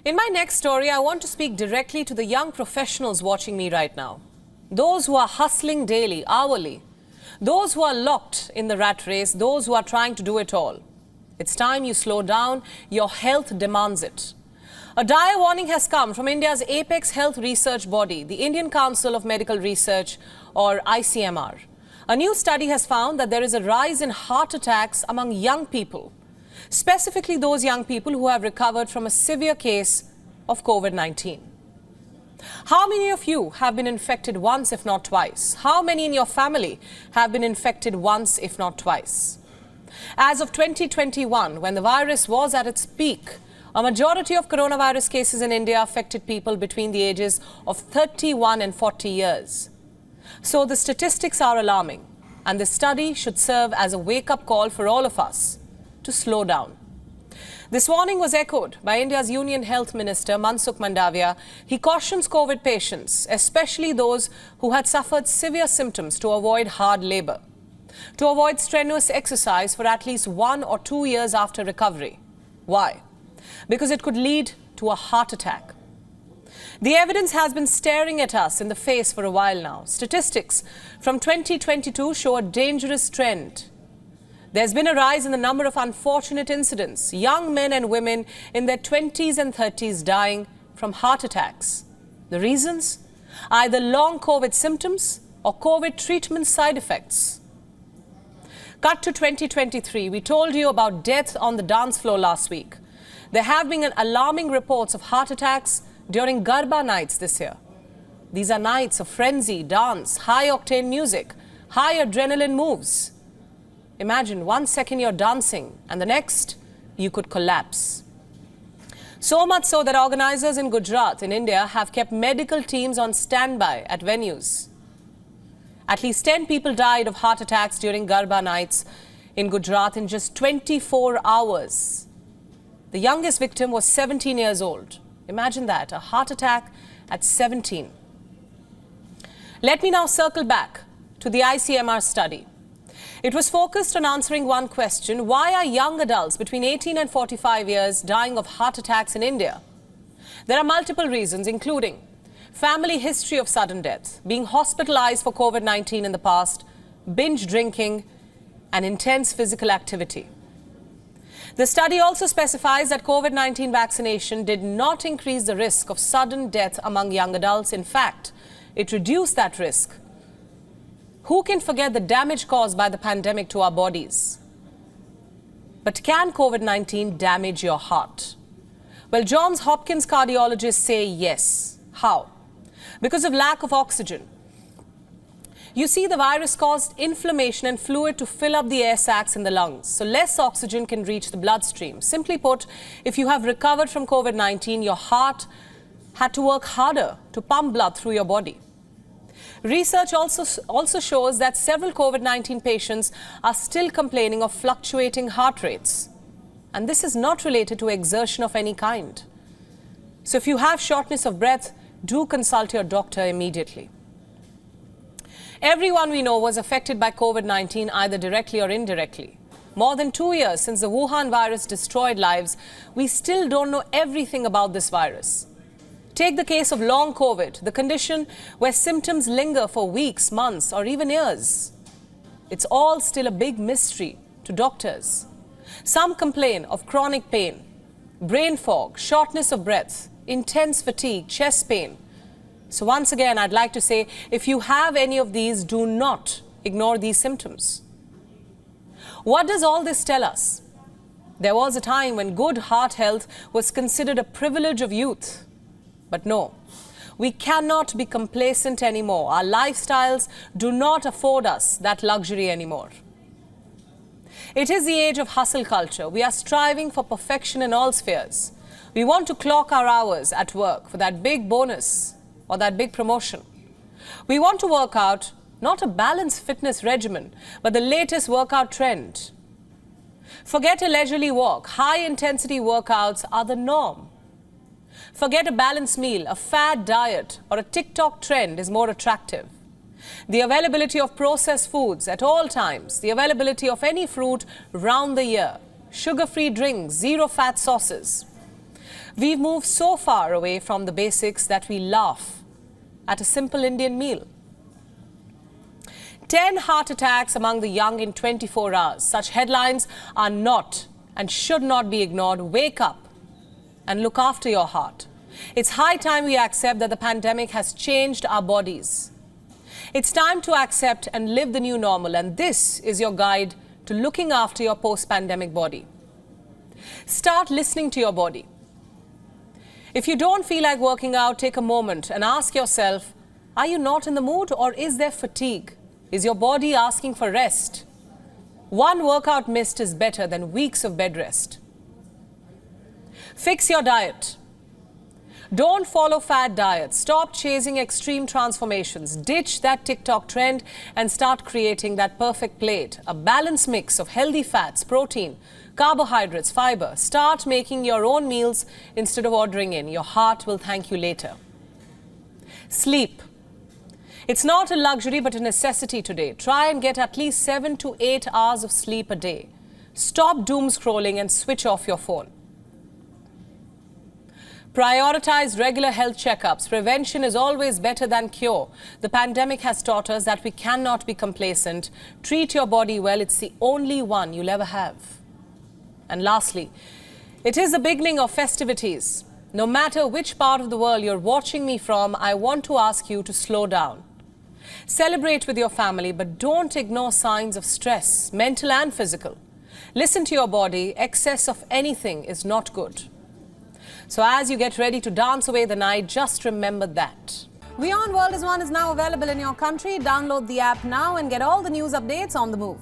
In my next story, I want to speak directly to the young professionals watching me right now. Those who are hustling daily, hourly. Those who are locked in the rat race, those who are trying to do it all. It's time you slow down. Your health demands it. A dire warning has come from India's apex health research body, the Indian Council of Medical Research, or ICMR. A new study has found that there is a rise in heart attacks among young people, specifically those young people who have recovered from a severe case of Covid-19. How many of you have been infected once, if not twice? How many in your family have been infected once, if not twice? As of 2021, when the virus was at its peak, a majority of coronavirus cases in India affected people between the ages of 31 and 40 years. So the statistics are alarming, and this study should serve as a wake-up call for all of us to slow down. This warning was echoed by India's Union Health Minister Mansukh Mandavia. He cautions COVID patients, especially those who had suffered severe symptoms, to avoid hard labor, to avoid strenuous exercise for at least 1 or 2 years after recovery. Why? Because it could lead to a heart attack. The evidence has been staring at us in the face for a while now. Statistics from 2022 show a dangerous trend. There's been a rise in the number of unfortunate incidents, young men and women in their 20s and 30s dying from heart attacks. The reasons? Either long COVID symptoms or COVID treatment side effects. Cut to 2023, we told you about death on the dance floor last week. There have been alarming reports of heart attacks during Garba nights this year. These are nights of frenzy, dance, high-octane music, high adrenaline moves. Imagine 1 second you're dancing and the next you could collapse. So much so that organizers in Gujarat in India have kept medical teams on standby at venues. At least 10 people died of heart attacks during Garba nights in Gujarat in just 24 hours. The youngest victim was 17 years old. Imagine that, a heart attack at 17. Let me now circle back to the ICMR study. It was focused on answering one question: why are young adults between 18 and 45 years dying of heart attacks in India? There are multiple reasons, including family history of sudden death, being hospitalized for COVID-19 in the past, binge drinking, and intense physical activity. The study also specifies that COVID-19 vaccination did not increase the risk of sudden death among young adults. In fact, it reduced that risk. Who can forget the damage caused by the pandemic to our bodies? But can COVID-19 damage your heart? Well, Johns Hopkins cardiologists say yes. How? Because of lack of oxygen. You see, the virus caused inflammation and fluid to fill up the air sacs in the lungs, so less oxygen can reach the bloodstream. Simply put, if you have recovered from COVID-19, your heart had to work harder to pump blood through your body. Research also shows that several COVID-19 patients are still complaining of fluctuating heart rates. And this is not related to exertion of any kind. So if you have shortness of breath, do consult your doctor immediately. Everyone we know was affected by COVID-19 either directly or indirectly. More than 2 years since the Wuhan virus destroyed lives, we still don't know everything about this virus. Take the case of long COVID, the condition where symptoms linger for weeks, months, or even years. It's all still a big mystery to doctors. Some complain of chronic pain, brain fog, shortness of breath, intense fatigue, chest pain. So once again, I'd like to say, if you have any of these, do not ignore these symptoms. What does all this tell us? There was a time when good heart health was considered a privilege of youth. But no, we cannot be complacent anymore. Our lifestyles do not afford us that luxury anymore. It is the age of hustle culture. We are striving for perfection in all spheres. We want to clock our hours at work for that big bonus or that big promotion. We want to work out not a balanced fitness regimen, but the latest workout trend. Forget a leisurely walk. High-intensity workouts are the norm. Forget a balanced meal. A fad diet or a TikTok trend is more attractive. The availability of processed foods at all times, the availability of any fruit round the year, sugar-free drinks, zero-fat sauces. We've moved so far away from the basics that we laugh at a simple Indian meal. 10 heart attacks among the young in 24 hours. Such headlines are not and should not be ignored. Wake up and look after your heart. It's high time we accept that the pandemic has changed our bodies. It's time to accept and live the new normal, and this is your guide to looking after your post-pandemic body. Start listening to your body. If you don't feel like working out, take a moment and ask yourself, are you not in the mood, or is there fatigue? Is your body asking for rest? One workout missed is better than weeks of bed rest. Fix your diet. Don't follow fad diets. Stop chasing extreme transformations. Ditch that TikTok trend and start creating that perfect plate. A balanced mix of healthy fats, protein, carbohydrates, fiber. Start making your own meals instead of ordering in. Your heart will thank you later. Sleep. It's not a luxury but a necessity today. Try and get at least 7 to 8 hours of sleep a day. Stop doom scrolling and switch off your phone. Prioritize regular health checkups. Prevention is always better than cure. The pandemic has taught us that we cannot be complacent. Treat your body well. It's the only one you'll ever have. And lastly, it is the beginning of festivities. No matter which part of the world you're watching me from, I want to ask you to slow down. Celebrate with your family, but don't ignore signs of stress, mental and physical. Listen to your body. Excess of anything is not good. So as you get ready to dance away the night, just remember that. WION World is One is now available in your country. Download the app now and get all the news updates on the move.